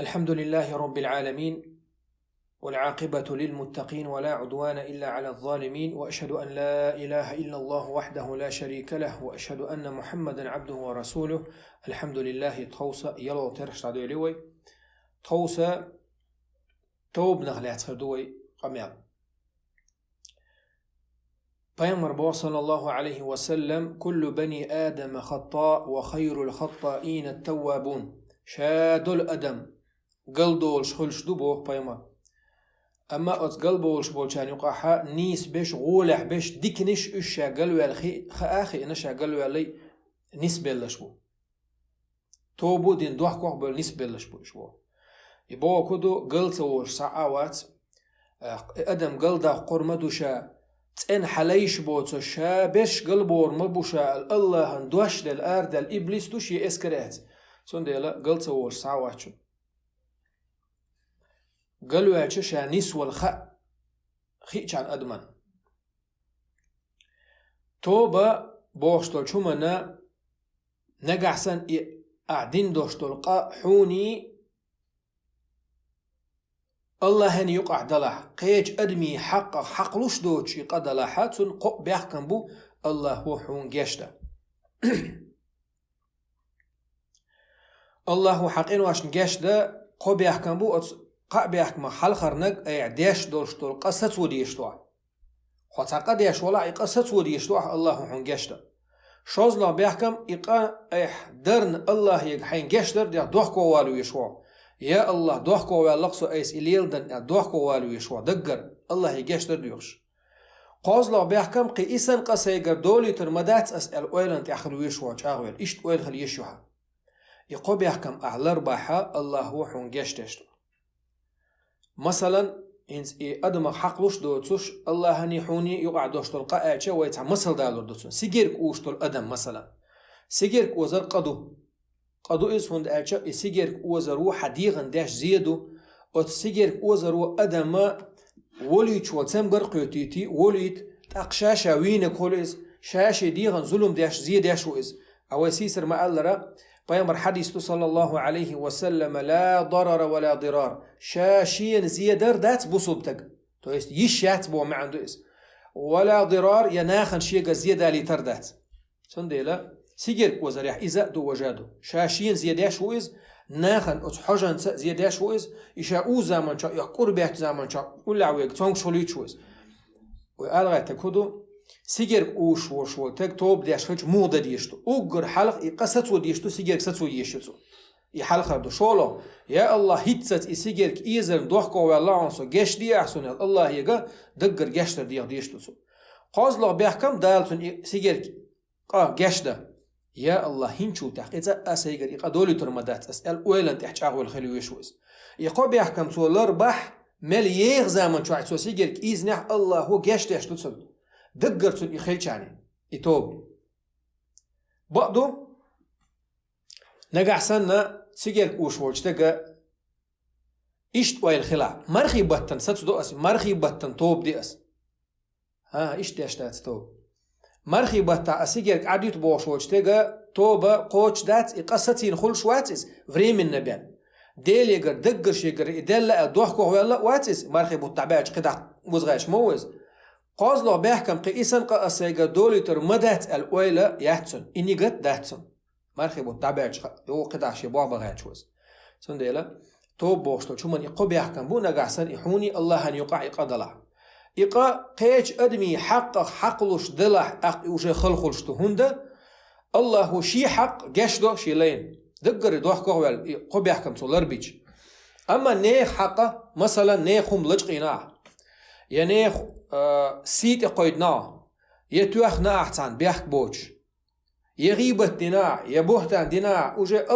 الحمد لله رب العالمين، والعاقبة للمتقين، ولا عدوان إلا على الظالمين، وأشهد أن لا إله إلا الله وحده لا شريك له، وأشهد أن محمدا عبده ورسوله. الحمد لله توسا يلو ترش راديوي توسا توب نغلات خردوي قميل پیغمبر صلى الله عليه وسلم: كل بني آدم خطاء وخير الخطائين التوابون. شاد الأدم قلدول شخلش دوبوه پیغمبر اما ات قلبولش بولشان يقاحا نيس بيش غولح بيش ديكنش اشا قلوة الخي خاخي انشا قلوة لي نسبة لشبو توبو دين دوحكوح بل نسبة لشبو شبو يبوا كدو قلتوش ساعات ادم قلدا قرمدوشا تن حليش بوتو شا بيش قلبور مبوشا الله دوش للارد الابليس توشي اسكرات سون ديلا قلتوش ساعات شو قالوا يا شا نسوى الخاء خي كان أدمن توبة بوشتول شمنا نقعسن قاعدين دوشتول قا حوني الله هن يقع دلح قيج أدمي حق لوش دوش يقع دلحات قو بيحكم بو الله هو حون جيشتا الله هو حقين واشن جيشتا قو بيحكم بو قا بيحكم حل خرنق اعداش دوشتول قصت وديشتوا خطاقا ديش ولا قصت وديشتوا الله حون جيشتا شوزلا بيحكم إقا درن الله يحين جيشتر دي دوحكو والو يشوا يا الله دوحكو واللقصو ايس إليل دن دوحكو والو يشوا دقر الله يجيشتر ديوش قوزلا بيحكم قي إسان قصيقر دولي ترمدات أسأل أويلان تأخلو يشوا جاغويل إشت أويل خل يشوها يقو بيحكم أعلر باحا الله هو حون جيشتشتو مثلا إنس أدم حقلوش دوتوش الله هني حوني يقع دوشتول قاعدة ويتع مثل دالور دوتون سيجيرك وشتول أدم مثلا سيجيرك وزر قدو إس هند أعشى سيجيرك وزرو حديغن داش زيدو أت سيجيرك وزرو أدم وليت شو تسم قرقيتي وليت تقشاشة وين كوليز شاشة ديغن ظلم داش زيد داش وإز أو سيسر ما ألرا بيامر حديث صلى الله عليه وسلم: لا ضرر ولا ضرار. شاشين زيادر دات بصوبتك تو است يشات بو ما عنده اس ولا ضرار يناخن شيء زياده لي تردات سنديلا سيجر وزريح اذا دو وجادو شاشين زياداش ويز ناخن اتحجن زياداش ويز يشاو زمان شا قربات زمان شا ولا ويك تونغ شوليتش ويز والغا تكودو سيجر اوش وشو تك توب داش خج موده ديشتو اوغر حلق يقصت وديشتو سيجر ستو يشتو يحلق دو شولو يا الله هيتست يسيجر ايزر دوخكو والله انسو جيش دي احسن الله يغا دغر جيشتر ديشتو قازلا بيحكم دالتون سيجر قا جيشدا يا الله هينشو تحقيقا اسيجر يقدولي ترمدات اسال ويلن تحچاغ والخلي ويشوز يقو بيحكم سولر بح مليغ زمان شو عيسو سيجر ايزنح الله هو جيشتي اشتو دقرتون يخيلشاني يتوب بعدو نقع سنة سيجر وش وجتك إيش ويل خلا مرخي بطن ستدو أس مرخي بطن توب دي أس إيش داشتات توب مرخي بطن أسيجر عديت بوش وجتك توبة قوش دات إقصتين خلش واتس فريم النبيان ديل يقر دقر شيقر إدلا دوحكو ويلا واتس مرخي بطعباج قدع وزغاش موز قازلا بيحكم قيسان قاسيجا دوليتر مدات الأويلة يحتسن إني قد داتسن مرخي بطعباج يو قدع شي بوابا غاتشوز سنديلا توب بوشتو شو من يقو بيحكم بو نقعسن يحوني الله هن يقع يقدلع يقا قيج أدمي حقلوش دلح وشي خلخلشتو هندا الله هو شي حق جشدو شي لين دقر دوح كوال يقو بيحكم سولر بيج أما نيخ حقه مثلا نيخهم لجقينا يا نيخ سيت قيدنا يتوخنا أحسن بيحك بوش يغيبت دينا يبوهتان دينا وجه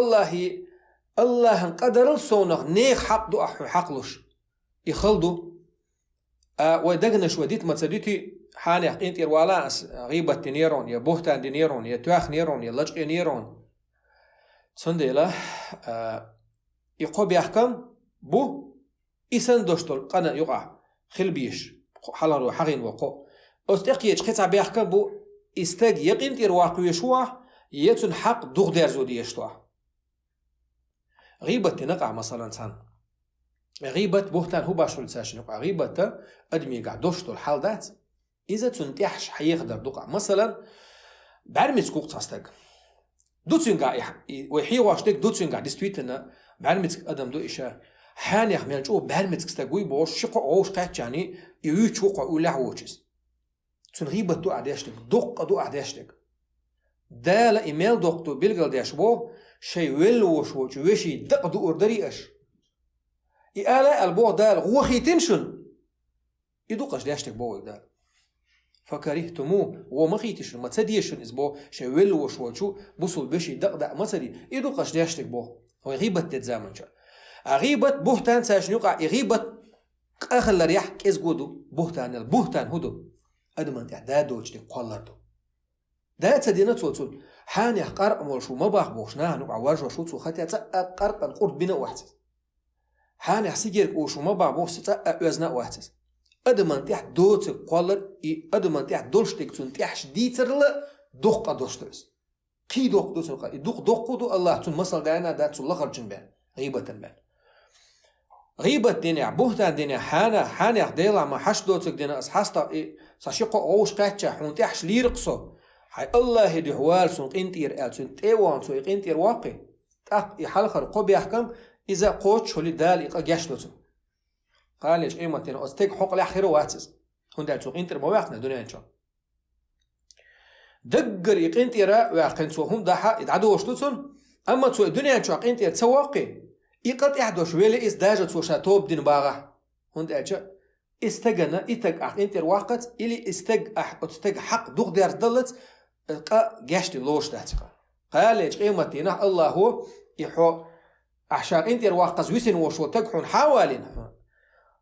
الله قدر الصونغ نيخ حق دو حقلوش يخلدو ودقنش وديت متصديتي حاني حقين تيروالا غيبت نيرون يبوهتان دينيرون يتوخ نيرون يلجق نيرون سنديلا يقو بيحكم بو إسان دوشتول قنا يقع خلبيش حلالو حقين وقو استقيج قطع بيحكم بو استاق يقين تيرواقو يشوع يتن حق دوغ دارزو ديشتوع غيبة نقع مثلا سان غيبة بهتان هو باشول تساشن نقع غيبة أدمي قاعد دوشتو الحال دات إذا تنتيحش حيقدر دقع مثلا بعرمي كوق تاستق دوتسين قاعد ويحي واشتك دوتسين قاعد ديستويتنا بعرمي أدم دو إشا حان يحمل جو بعرمي تستقوي بوش شقو عوش قاعد يعني يويش وقع ولا عوجز تون غيبة دو عديشتك دو عديشتك دال إيميل دوقتو بيلغل ديش بو شي ويلوش وشي دق دو أردري أش إيالا البوع دال غوخي تنشن يدوقش ديشتك بو دال فكرهتمو ومخيتشن ما تسديشن إزبو شي ويلوش وشو بوصل بشي دق ما تسدي يدوقش ديشتك بو هو غيبة تتزامن شا غيبة بهتان ساشن يقع غيبة أخل ريح كيز قودو بهتان البهتان هدو أدمان إعدادو جدي قولردو دا تدينا توتون حان يحقر أمور شو مباح بوشناه نقع ورجو شو تسوخاتي أتقر قرد بنا واحتس حان يحسيجيرك وشو مباح بوش تتقى وزنا واحتس أدمان تيح دوت قولر أدمان تيح دولشتك تون تيحش ديتر دوق دوشتوز كي دوق دوسن دوق دو الله تون مصل دانا دا تون لخر جنبان غيبة بان غيبة دينا بوهتان دينا حان يحديلا ما حش دوتك دينا أصحاستا ساشيقو عوش قاتشا حون تيحش ليرقصو حي الله يدي حوال سون قنتير آل سون تيوان سون قنتير واقع تاق يحلخر قوب يحكم إذا قوتش هولي دال إقا جاشتوتو قال ليش إيما تينا أستيق حق الأخير واتس هون دال سون قنتير مواقنا دنيا إنشان دقر يقنتيرا واقن سو هم داحا يدعدو وشتوتون أما سو الدنيا إنشان قنتير تسواقي إقات إحدوش ويلي إس داجة سو شاتوب دين باغا هون دال استجنا إتج أنتر وقت إلي استج حق دوغ دير دلت جاشت لوش دهتقا قال ليش قيمتنا الله هو يحو أحشاق انتر واقز ويسن وشو تقحون حوالين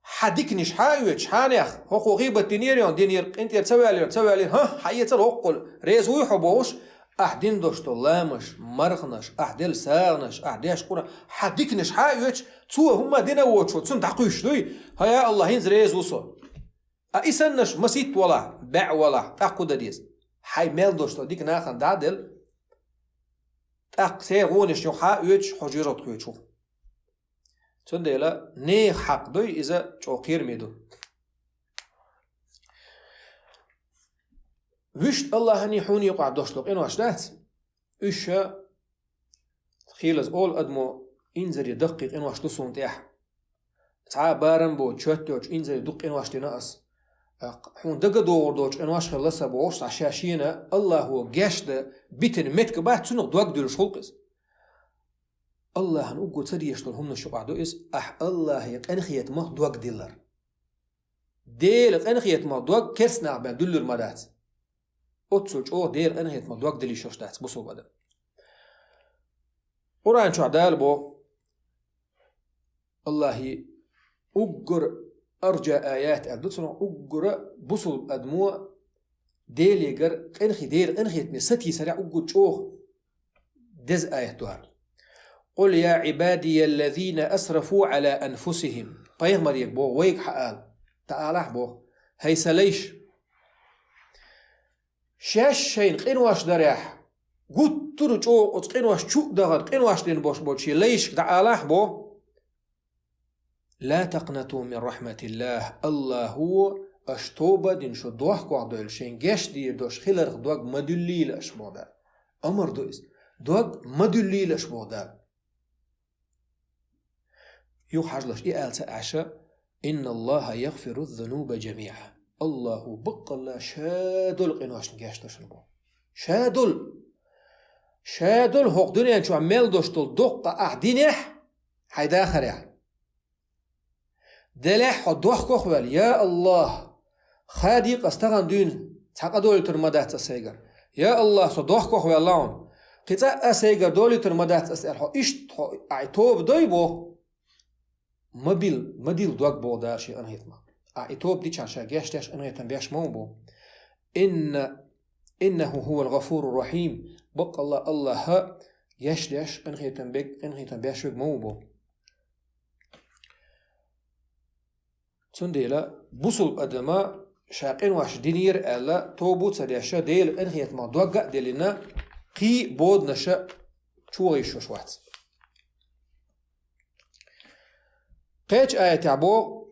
حديك نش حايوش حانيخ هو غيبة دينيريون دينير انتر تسوي عليه ها حيتر وقل ريز ويحبوش أحدين دوشتو لامش مرخنش أحدل ساغنش أحديش قرا حديك نش حايوش تسوى هما دينا وشو تسن تحقيش دوي هيا الله ينز ريز وصو أيسنش مسيت ولا باع ولا تأقود ديز حي ميل دوشتو ديك ناخن دادل تأق سيغونش يوحا يوش حجيرات كويشو تون ديلا نيخ حق دوي إذا چوقير ميدو وشت الله هني حوني يقع دوشتو إنو أشدات إشا خيلز أول أدمو إنزر يدقق إنو أشتو سونتيح تعا بارن بو تشوتوش إنزر يدق إنو أشتي ناقص حون دقا دور دوش إنو أشخر لسا بوش عشاشينا الله هو جاشد بيتن متك بعد تنو دوق دولش خلقز الله هنوقو تسري يشتول هم نشو بعدو إس الله يقنخيت ما دوق ديلر ديل قنخيت ما دوق كرسنا بان دولر مدات أتسوش أو دير قنخيت ما دوق دلي شوش دات بصو بدا قرآن شو عدال بو الله أقر أرجى آيات أدوتنا أقر بصل أدموع ديل يقر قنخي دير قنخيت من ستي سريع أقر شوخ دز آيات دوار قل يا عبادي الذين أسرفوا على أنفسهم بيغمر يكبو ويك حقال تعالح بو هيس ليش شاش شين قنواش دريح قد ترجو قنواش شوك دغر قنواش دين بوش بوشي ليش تعالح بو لا تقنطوا من رحمة الله الله هو أشتوبة دين شو دوح قوعدو شين جاش دي دوش خلر دوغ مدليل أشبودا أمر دوز دوغ مدليل أشبودا يوحجلش إيالتا عشا إن الله يغفر الذنوب جميعا الله بق الله شادل قنواش نجاش دوشن بو شادل هوق دنيا شو عمال دوشتل دقة أعدينيح حيدا آخر دلح دوح كوخوال يا الله خاديق استغن دون تقدول ترمدات السيجر يا الله صدوح كوخوال لون قطع السيجر دولي ترمدات أسأل إشت عيتوب دويبو مديل دوق بو داشي أنهيت ما عيتوب دي چان شاقياشتاش أنهيتن بياش موبو إنه هو الغفور الرحيم بق الله يشداش أنهيتن بياش موبو تنديلا بوصل أدما شاقين واش دينير ألا توبو تسرياشا ديل أنهيت ما دوقع ديلنا قي بود نشا شوغي شوشوات قيش آية عبو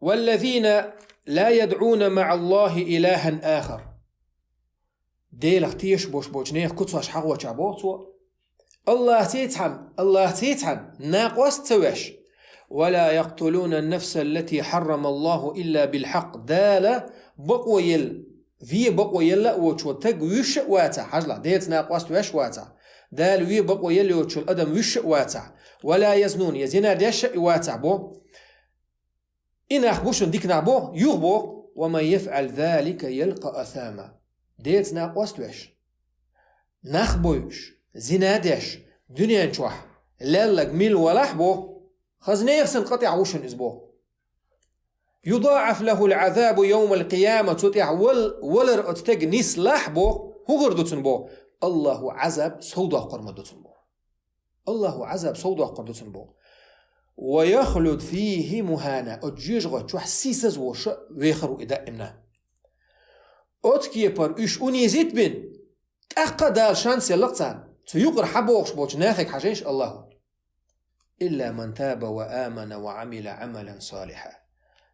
والذين لا يدعون مع الله إلها آخر ديل اختيش بوش بوشنيخ كتوش حقوة عبو الله تيتحن ناقوس توش ولا يقتلون النفس التي حرم الله إلا بالحق دالة بقويل في بقويل وشو تقويش واتع حجلا ديت ناقوس توش واتع دال في بقويل وشو الأدم وش واتع ولا يزنون يزنا ديش واتع بو إن أخبوش ديك نعبو يغبو ومن يفعل ذلك يلقى أثاما ديت ناقوس توش نخبوش زنادش دنيا نشوح لالك ميل ولح بو خزني يغسن قطع وشن إزبو يضاعف له العذاب يوم القيامة تطيع ولر اتتق نيس لح بو هو غردوتن بو الله عذاب سودا قرمدوتن بو الله عذاب سودا قرمدوتن بو ويخلد فيه مهانا اتجيج غتشوح سيسز وش ويخرو إدائمنا اتكي پر اش اونيزيت بن أقدر شانس يلقطان تيقر حبوش بوش ناخك حشيش الله إلا من تاب وآمن وعمل عملا صالحا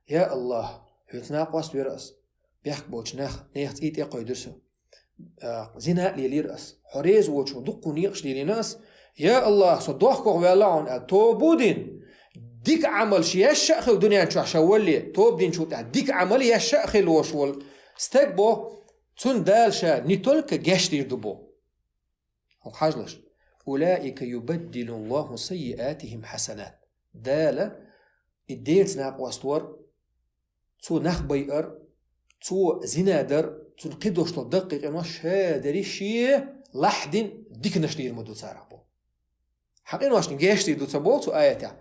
يا الله يتناق واسط برأس بيحك بوش ناخ تيت يقوي درسو زنا لي رأس حريز ووش دقو نيقش لي ناس يا الله صدوحكو ويالعون التوبودين ديك عمل شي يشأخي ودنيا نشوح شوالي توب دين شو ديك عمل يشأخي الوشول استقبو تون دالشا نيتولك جاشت يردبو حاجلش أولئك يبدل الله سيئاتهم حسنات دالة الديرت ناق واستور تو نخبيئر تو زنادر تو نقدوش تدقق انو شادري شي لحدين ديك نشتير مدو تساربو حقين واش نجاشت يردو تسابو تو آياتها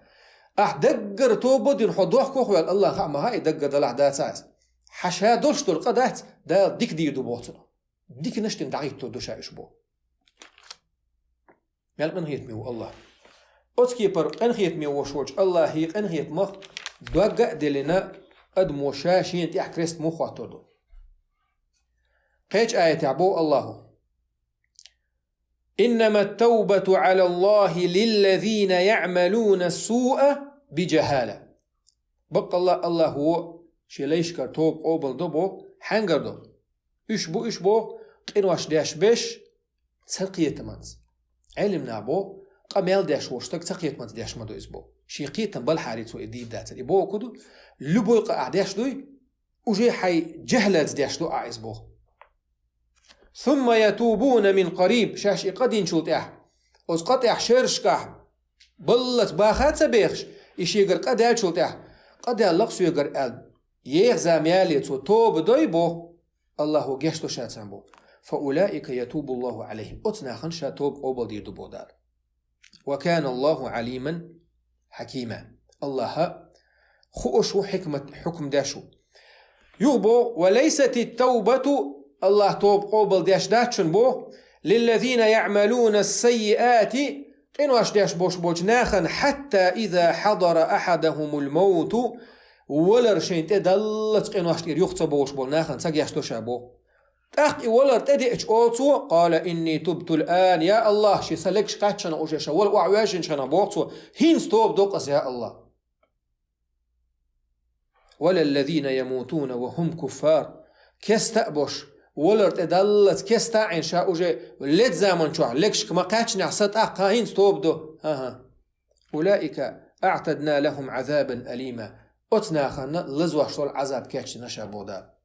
دقر تو بدين حضوح كوخوال الله خاما هاي دقر دلع داتاز حشا دولشتو القدات دا ديك ديردو بوتنا ديك نشتين دعيتو دوشايش بو مال قنهيت ميو الله أتكي بر قنهيت ميو وشوج الله هي قنهيت مخ دوغا دلنا أدمو شاشين تيح كريست مو خواتردو قيش آية عبو الله إنما التوبة على الله للذين يعملون السوء بجهالة بقى الله هو شي ليشكر توب قوبل دبو حنقردو إشبو قنواش داش بش تسرقية تمانز علمنا بو قميل داش وشتك تقيت من داش مدو إزبو شيقيت بالحاريت وإديد داتر إبو كدو لبو يقع داش دوي وجي حي جهلت داش دو إزبو ثم يتوبون من قريب شاش إقدين شوت وز قطع شرشكه بلت باخات سبيخش إشي يقر قدال شوت قدال لقسو يقر أل يغزام ياليت وتوب دويبو الله جشتو شاتن بو فأولئك يتوب الله عليهم أتناخن شاتوب قوبل دير دبو دار وكان الله عليما حكيما الله خؤشو حكم داشو يغبو وليست التوبة الله توب قوبل داش داتشن بو للذين يعملون السيئات إنواش داش بوش ناخن حتى إذا حضر أحدهم الموت ولر شين تدلت إنواش تير يختص بوش بول ناخن ساقياشتو شابو تاقي ولر تدئش أوتو قال إني تبت الآن يا الله شي سلكش قاتشنا أوشيشا والوعواجن شنا بوتو هين توب دوقس يا الله ولا الذين يموتون وهم كفار كستأبوش ولر تدلت كستاعين شا أوجي لت زامن شوع لكش كما قاتشنا عصت هين توب دو أولئك أعتدنا لهم عذابا أليما أتناخن لزوح شول عذاب كاتش نشابو دا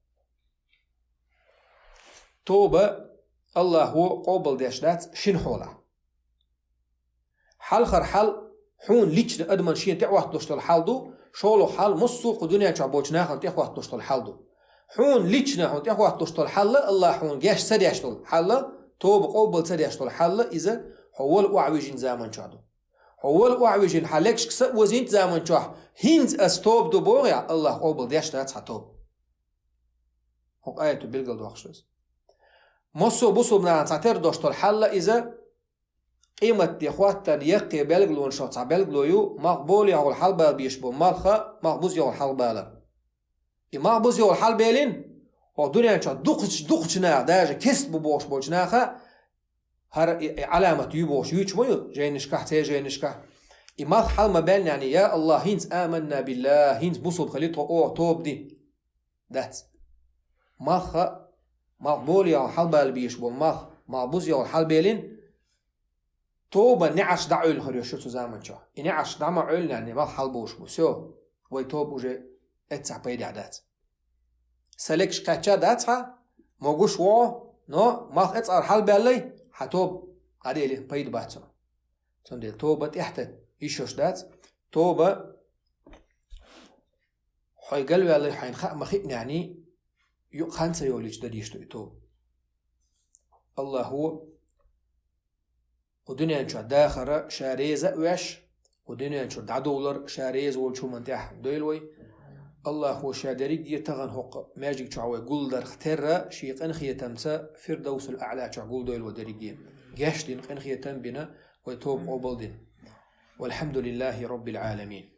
توبة الله هو قوبل داشدات شن حوله حل خر حل حون ليش أدمن شين تعوه دوشتل حالدو شولو حل مصوق دنيا شعبوش ناخن تعوه دوشتل حالدو حون ليش ناخن تعوه دوشتل حل الله حون جاش سديشتل حل توبة قوبل سديشتل حل إذا حول وعويجين زامن شادو حول وعويجين حلكش كس وزين زامن شاه هينز أستوب دو بوريا الله قوبل داشدات حتوب هو آية بيلقل دوخشوز مصو بصو بنان تعتر دوشتل حل إذا قيمة ديخواتن يقي بلغلون شوطع بلغلويو مقبول يهو الحل بال بيشبو مالخا مقبوز يهو الحل بالا مقبوز يهو الحل بالين ودنيا انشا دوخشنا داجة كست ببوش بوشناخا هر علامة يبوش يوش ميو جاي نشكح تي جاي نشكح إمال حال ما بين يعني يا الله هينز آمنا بالله هينز بوصل خليته أو توب دي دات ماخ مقبول يا حال بالبيش بو ماخ مقبوز يا حال بيلين توبة نعش دعول خريشو زمان شو نعش دعم عول يعني ما حال بوش بو سو وي توب وجه اتسع بيدي عدات سلكش كاتشا داتها موجوش وو نو ماخ اتسع حال بالي حتوب عليه بيد باتو تندي توبة تحت إيشوش دات توبة حي قلبي على حين خا مخيب يعني خانسة يوليش دليش توب الله هو ودنيا نشو داخرة شاريزة وش ودنيا نشو دولار شاريز والشو منتاح دويلوي الله هو شادري دي تغن حق ماجيك شعوي قول در اخترى شيق انخية تمسا فردوس الأعلى شعقول دويل ودريقية جاشدين انخية تنبنا ويتوب قبل دين والحمد لله رب العالمين.